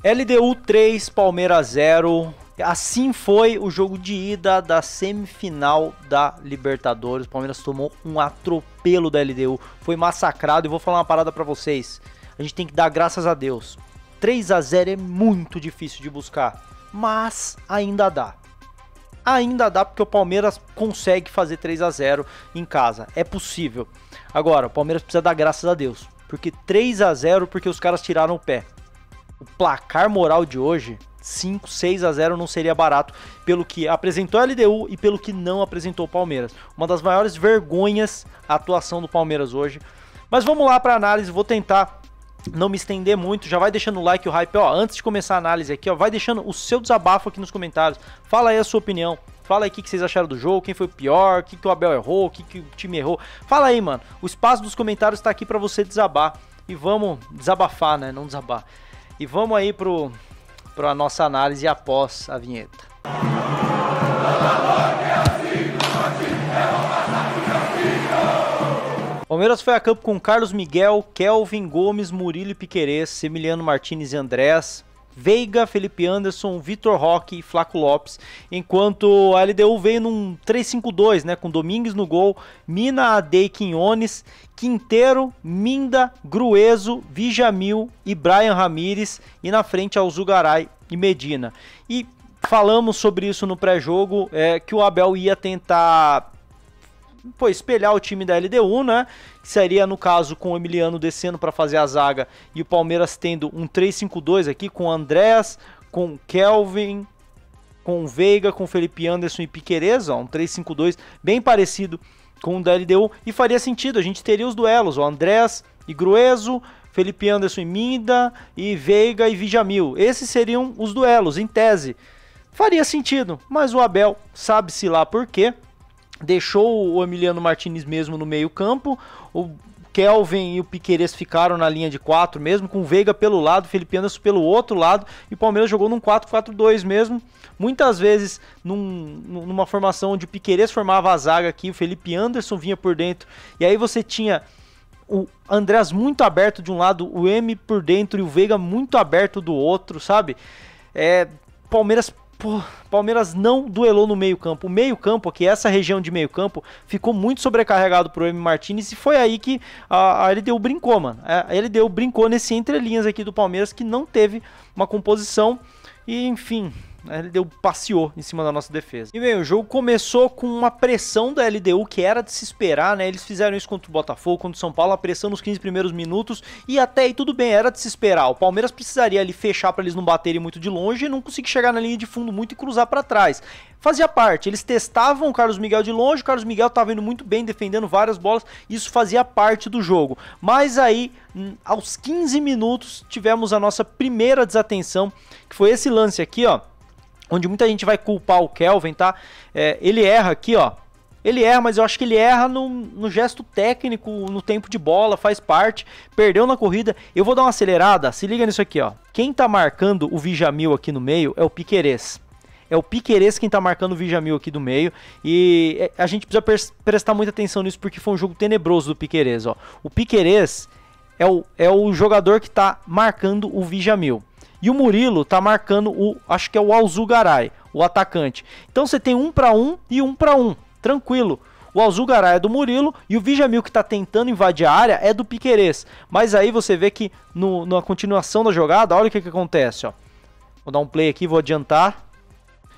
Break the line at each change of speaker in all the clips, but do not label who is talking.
LDU 3, Palmeiras 0. Assim foi o jogo de ida da semifinal da Libertadores. O Palmeiras tomou um atropelo da LDU, foi massacrado. E vou falar uma parada pra vocês, a gente tem que dar graças a Deus. 3 a 0 é muito difícil de buscar, mas ainda dá. Ainda dá, porque o Palmeiras consegue fazer 3 a 0 em casa, é possível. Agora, o Palmeiras precisa dar graças a Deus, porque 3 a 0 porque os caras tiraram o pé. O placar moral de hoje, 5, 6 a 0 não seria barato, pelo que apresentou a LDU e pelo que não apresentou o Palmeiras. Uma das maiores vergonhas a atuação do Palmeiras hoje. Mas vamos lá para a análise, vou tentar não me estender muito, já vai deixando o like, o hype, ó, antes de começar a análise aqui, ó, vai deixando o seu desabafo aqui nos comentários, fala aí a sua opinião, fala aí o que vocês acharam do jogo, quem foi o pior, o que o Abel errou, o que o time errou, fala aí, mano, o espaço dos comentários tá aqui pra você desabar, e vamos desabafar, né, não desabar, e vamos aí pra nossa análise após a vinheta. Palmeiras foi a campo com Carlos Miguel, Kelvin, Gomes, Murilo e Piquerez, Emiliano Martinez e Andrés, Veiga, Felipe Anderson, Vitor Roque e Flaco Lopes, enquanto a LDU veio num 3-5-2, né, com Domingues no gol, Mina, Ade e Quinones, Quinteiro, Minda, Gruezo, Djamil e Brian Ramírez, e na frente Alzugaray e Medina. E falamos sobre isso no pré-jogo, que o Abel ia tentar espelhar o time da LDU, né? Que seria, no caso, com o Emiliano descendo para fazer a zaga e o Palmeiras tendo um 3-5-2 aqui com o Andrés, com Kelvin, com o Veiga, com o Felipe Anderson e Piquerez, ó, um 3-5-2 bem parecido com o da LDU, e faria sentido, a gente teria os duelos, o Andrés e Gruezo, Felipe Anderson e Minda, e Veiga e Djamil. Esses seriam os duelos, em tese. Faria sentido, mas o Abel, sabe-se lá por quê, deixou o Emiliano Martinez mesmo no meio campo, o Kelvin e o Piquerez ficaram na linha de 4 mesmo, com o Veiga pelo lado, Felipe Anderson pelo outro lado, e o Palmeiras jogou num 4-4-2 mesmo, muitas vezes numa formação onde o Piquerez formava a zaga aqui, o Felipe Anderson vinha por dentro, e aí você tinha o Andrés muito aberto de um lado, o M por dentro e o Veiga muito aberto do outro, sabe? Palmeiras não duelou no meio campo. O meio campo aqui, essa região de meio campo, ficou muito sobrecarregado pro M. Martinez, e foi aí que a LDU brincou, mano. A LDU brincou nesse entrelinhas aqui do Palmeiras, que não teve uma composição e, enfim, a LDU passeou em cima da nossa defesa. E bem, o jogo começou com uma pressão da LDU que era de se esperar, né? Eles fizeram isso contra o Botafogo, contra o São Paulo, a pressão nos 15 primeiros minutos, e até aí tudo bem, era de se esperar. O Palmeiras precisaria ali fechar para eles não baterem muito de longe e não conseguir chegar na linha de fundo muito e cruzar para trás. Fazia parte, eles testavam o Carlos Miguel de longe, o Carlos Miguel estava indo muito bem, defendendo várias bolas, isso fazia parte do jogo. Mas aí, aos 15 minutos, tivemos a nossa primeira desatenção, que foi esse lance aqui, ó, onde muita gente vai culpar o Kelvin, tá? Ele erra aqui, ó. Ele erra, mas eu acho que ele erra no gesto técnico, no tempo de bola, faz parte. Perdeu na corrida. Eu vou dar uma acelerada, se liga nisso aqui, ó. Quem tá marcando o Djamil aqui no meio é o Piquerez. É o Piquerez quem tá marcando o Djamil aqui do meio. E a gente precisa prestar muita atenção nisso, porque foi um jogo tenebroso do Piquerez, ó. O Piquerez é o jogador que tá marcando o Djamil. E o Murilo tá marcando acho que é o Alzugaray, o atacante. Então você tem 1 para 1 e 1 para 1, tranquilo. O Alzugaray é do Murilo e o Djamil que tá tentando invadir a área é do Piquerez. Mas aí você vê que na continuação da jogada, olha o que acontece, ó. Vou dar um play aqui, vou adiantar.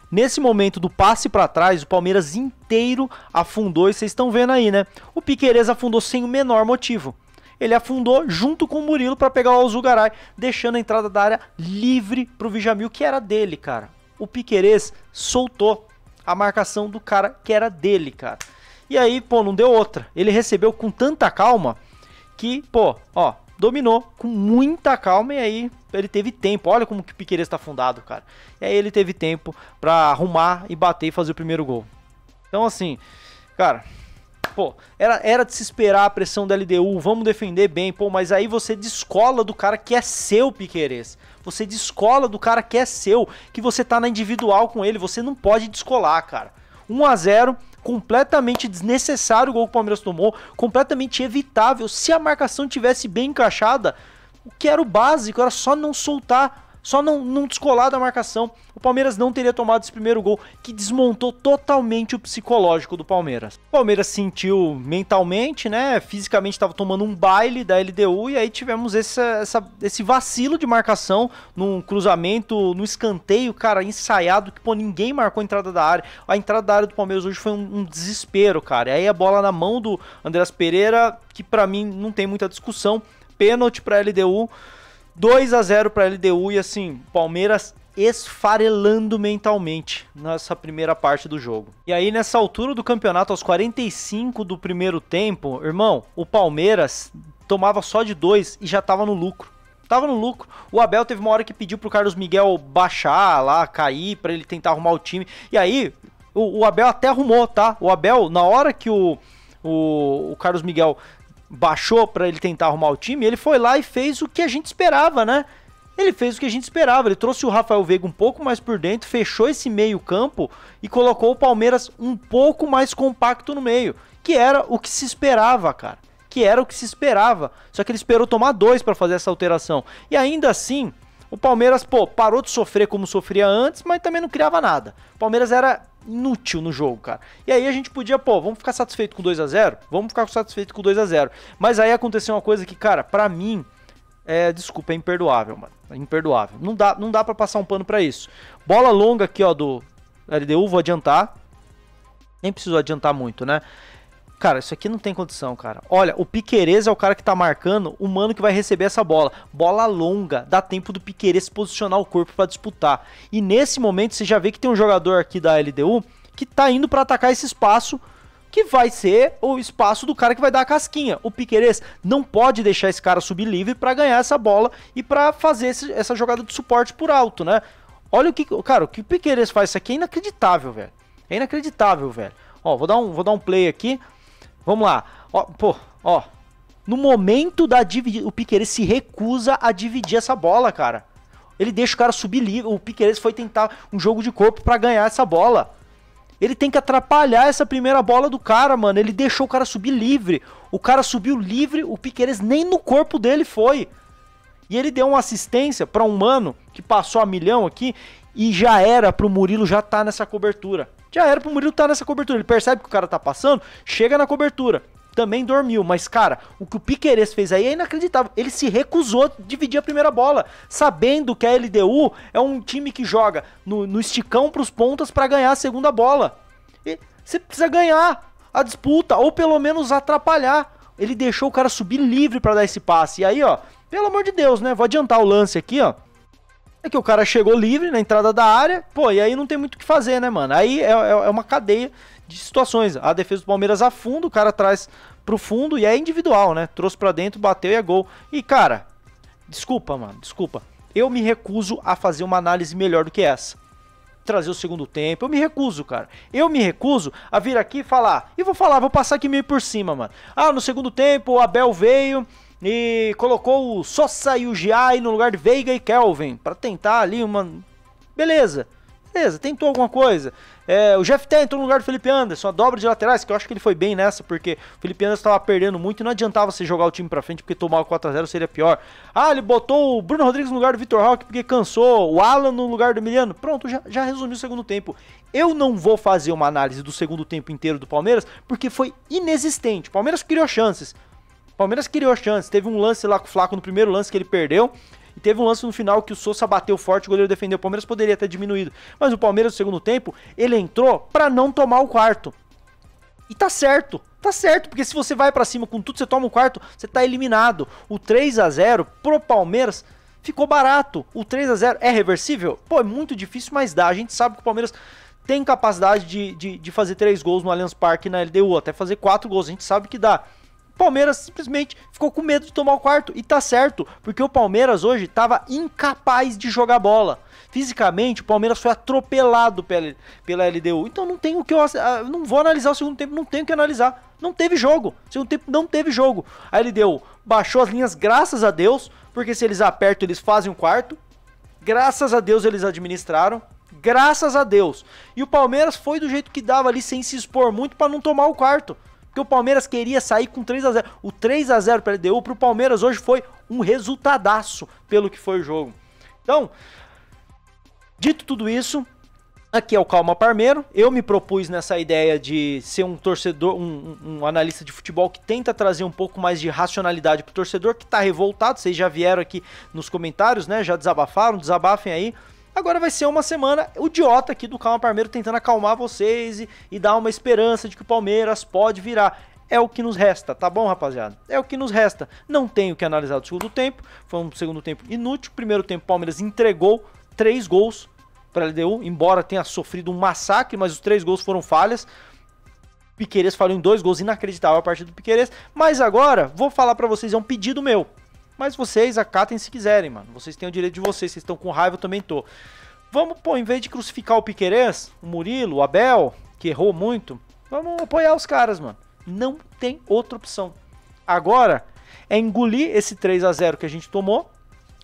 Nesse momento do passe para trás, o Palmeiras inteiro afundou, e vocês estão vendo aí, né? O Piquerez afundou sem o menor motivo. Ele afundou junto com o Murilo para pegar o Alzugaray, deixando a entrada da área livre pro Djamil, que era dele, cara. O Piquerez soltou a marcação do cara que era dele, cara. E aí, pô, não deu outra. Ele recebeu com tanta calma que, pô, ó, dominou com muita calma, e aí ele teve tempo. Olha como que o Piquerez tá afundado, cara. E aí ele teve tempo para arrumar e bater e fazer o primeiro gol. Então, assim, cara, pô, era de se esperar a pressão da LDU, vamos defender bem, pô, mas aí você descola do cara que é seu, Piquerez. Você descola do cara que é seu, que você tá na individual com ele, você não pode descolar, cara. 1 a 0, completamente desnecessário o gol que o Palmeiras tomou, completamente evitável. Se a marcação tivesse bem encaixada, o que era o básico, era só não soltar Só não descolar da marcação, o Palmeiras não teria tomado esse primeiro gol, que desmontou totalmente o psicológico do Palmeiras. O Palmeiras sentiu mentalmente, né, fisicamente estava tomando um baile da LDU, e aí tivemos esse vacilo de marcação num cruzamento, no escanteio, cara, ensaiado, que pô, ninguém marcou a entrada da área. A entrada da área do Palmeiras hoje foi um desespero, cara. E aí a bola na mão do Andreas Pereira, que pra mim não tem muita discussão, pênalti pra LDU, 2-0 para a LDU, e assim, Palmeiras esfarelando mentalmente nessa primeira parte do jogo. E aí nessa altura do campeonato, aos 45 do primeiro tempo, irmão, o Palmeiras tomava só de 2 e já tava no lucro. Tava no lucro. O Abel teve uma hora que pediu pro Carlos Miguel baixar lá, cair, para ele tentar arrumar o time. E aí, o Abel até arrumou, tá? O Abel, na hora que o Carlos Miguel baixou para ele tentar arrumar o time, ele foi lá e fez o que a gente esperava, né? Ele fez o que a gente esperava, ele trouxe o Rafael Veiga um pouco mais por dentro, fechou esse meio campo e colocou o Palmeiras um pouco mais compacto no meio, que era o que se esperava, cara. Que era o que se esperava, só que ele esperou tomar 2 para fazer essa alteração. E ainda assim, o Palmeiras, pô, parou de sofrer como sofria antes, mas também não criava nada. O Palmeiras era inútil no jogo, cara. E aí a gente podia, pô, vamos ficar satisfeito com 2-0? Vamos ficar satisfeito com 2-0. Mas aí aconteceu uma coisa que, cara, pra mim, desculpa, é imperdoável, mano. É imperdoável. Não dá pra passar um pano pra isso. Bola longa aqui, ó, do LDU, vou adiantar. Nem preciso adiantar muito, né? Cara, isso aqui não tem condição, cara. Olha, o Piquerez é o cara que tá marcando o mano que vai receber essa bola. Bola longa, dá tempo do Piquerez posicionar o corpo pra disputar. E nesse momento você já vê que tem um jogador aqui da LDU que tá indo pra atacar esse espaço, que vai ser o espaço do cara que vai dar a casquinha. O Piquerez não pode deixar esse cara subir livre pra ganhar essa bola e pra fazer essa jogada de suporte por alto, né? Olha o que, cara, o que o Piquerez faz, isso aqui é inacreditável, velho. É inacreditável, velho. Ó, vou dar um play aqui. Vamos lá, ó, pô, ó, no momento da dividida, o Piquerez se recusa a dividir essa bola, cara. Ele deixa o cara subir livre, o Piquerez foi tentar um jogo de corpo pra ganhar essa bola. Ele tem que atrapalhar essa primeira bola do cara, mano, ele deixou o cara subir livre. O cara subiu livre, o Piquerez nem no corpo dele foi. E ele deu uma assistência pra um mano que passou a milhão aqui e já era pro Murilo já tá nessa cobertura. Já era pro Murilo estar nessa cobertura. Ele percebe que o cara tá passando, chega na cobertura. Também dormiu. Mas, cara, o que o Piquerez fez aí é inacreditável. Ele se recusou a dividir a primeira bola, sabendo que a LDU é um time que joga no esticão pros pontas pra ganhar a segunda bola. E você precisa ganhar a disputa, ou pelo menos atrapalhar. Ele deixou o cara subir livre pra dar esse passe. E aí, ó, pelo amor de Deus, né? Vou adiantar o lance aqui, ó. É que o cara chegou livre na entrada da área, pô, e aí não tem muito o que fazer, né, mano? Aí é uma cadeia de situações. A defesa do Palmeiras afunda, o cara traz pro fundo e é individual, né? Trouxe pra dentro, bateu e é gol. E, cara, desculpa, mano, desculpa. Eu me recuso a fazer uma análise melhor do que essa. Trazer o segundo tempo, eu me recuso, cara. Eu me recuso a vir aqui e falar. E vou passar aqui meio por cima, mano. Ah, no segundo tempo o Abel veio e colocou o Sosa e o Giai no lugar de Veiga e Kelvin, pra tentar ali uma... Beleza, tentou alguma coisa. O Jeff Té entrou no lugar do Felipe Anderson, a dobra de laterais, que eu acho que ele foi bem nessa, porque o Felipe Anderson estava perdendo muito e não adiantava você jogar o time pra frente, porque tomar o 4-0 seria pior. Ah, ele botou o Bruno Rodrigues no lugar do Vitor Roque, porque cansou, o Alan no lugar do Emiliano. Pronto, já resumiu o segundo tempo. Eu não vou fazer uma análise do segundo tempo inteiro do Palmeiras, porque foi inexistente. O Palmeiras criou chances. Teve um lance lá com o Flaco no primeiro lance que ele perdeu. E teve um lance no final que o Sousa bateu forte, o goleiro defendeu. O Palmeiras poderia ter diminuído. Mas o Palmeiras no segundo tempo, ele entrou pra não tomar o quarto. E tá certo, porque se você vai pra cima com tudo, você toma o quarto, você tá eliminado. O 3-0 pro Palmeiras ficou barato. O 3-0 é reversível? Pô, é muito difícil, mas dá. A gente sabe que o Palmeiras tem capacidade de fazer 3 gols no Allianz Parque na LDU, até fazer 4 gols, a gente sabe que dá. O Palmeiras simplesmente ficou com medo de tomar o quarto. E tá certo, porque o Palmeiras hoje tava incapaz de jogar bola. Fisicamente, o Palmeiras foi atropelado pela LDU. Então não tem o que eu não vou analisar o segundo tempo, não tenho o que analisar. Não teve jogo. O segundo tempo não teve jogo. A LDU baixou as linhas, graças a Deus, porque se eles apertam, eles fazem um quarto. Graças a Deus eles administraram. Graças a Deus. E o Palmeiras foi do jeito que dava ali, sem se expor muito, para não tomar o quarto. Porque o Palmeiras queria sair com 3-0. O 3-0 para a LDU para o Palmeiras hoje foi um resultadaço pelo que foi o jogo. Então, dito tudo isso, aqui é o Calma Parmeiro. Eu me propus nessa ideia de ser um torcedor, um analista de futebol que tenta trazer um pouco mais de racionalidade pro torcedor que tá revoltado. Vocês já vieram aqui nos comentários, né? Já desabafaram, desabafem aí. Agora vai ser uma semana idiota aqui do Calma Parmeiro tentando acalmar vocês e dar uma esperança de que o Palmeiras pode virar. É o que nos resta, tá bom, rapaziada? É o que nos resta. Não tenho que analisar do segundo tempo. Foi um segundo tempo inútil. Primeiro tempo, o Palmeiras entregou 3 gols para a LDU, embora tenha sofrido um massacre, mas os 3 gols foram falhas. Piquerez falhou em 2 gols, inacreditável a partir do Piquerez. Mas agora, vou falar para vocês, é um pedido meu. Mas vocês acatem se quiserem, mano. Vocês têm o direito de vocês estão com raiva, eu também tô. Vamos, pô, em vez de crucificar o Piquerez, o Murilo, o Abel, que errou muito, vamos apoiar os caras, mano. Não tem outra opção. Agora é engolir esse 3-0 que a gente tomou,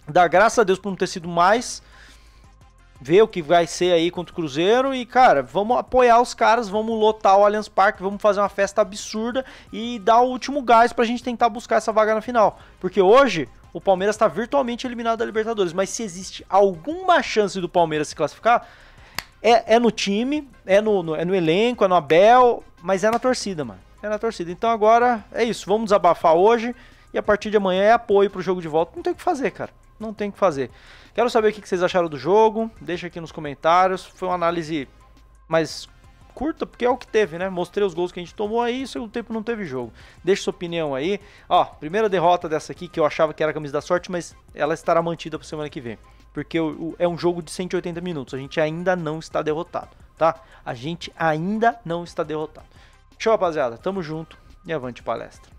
dar graças a Deus por não ter sido mais, ver o que vai ser aí contra o Cruzeiro e, cara, vamos apoiar os caras, vamos lotar o Allianz Parque, vamos fazer uma festa absurda e dar o último gás pra gente tentar buscar essa vaga na final. Porque hoje o Palmeiras tá virtualmente eliminado da Libertadores, mas se existe alguma chance do Palmeiras se classificar, é no time, é no elenco, é no Abel, mas é na torcida, mano. É na torcida. Então agora é isso. Vamos desabafar hoje e a partir de amanhã é apoio pro jogo de volta. Não tem o que fazer, cara. Não tem o que fazer. Quero saber o que vocês acharam do jogo. Deixa aqui nos comentários. Foi uma análise mais curta, porque é o que teve, né? Mostrei os gols que a gente tomou aí e segundo tempo não teve jogo. Deixa sua opinião aí. Ó, primeira derrota dessa aqui, que eu achava que era a camisa da sorte, mas ela estará mantida pra semana que vem. Porque é um jogo de 180 minutos. A gente ainda não está derrotado, tá? A gente ainda não está derrotado. Show, rapaziada. Tamo junto e avante palestra.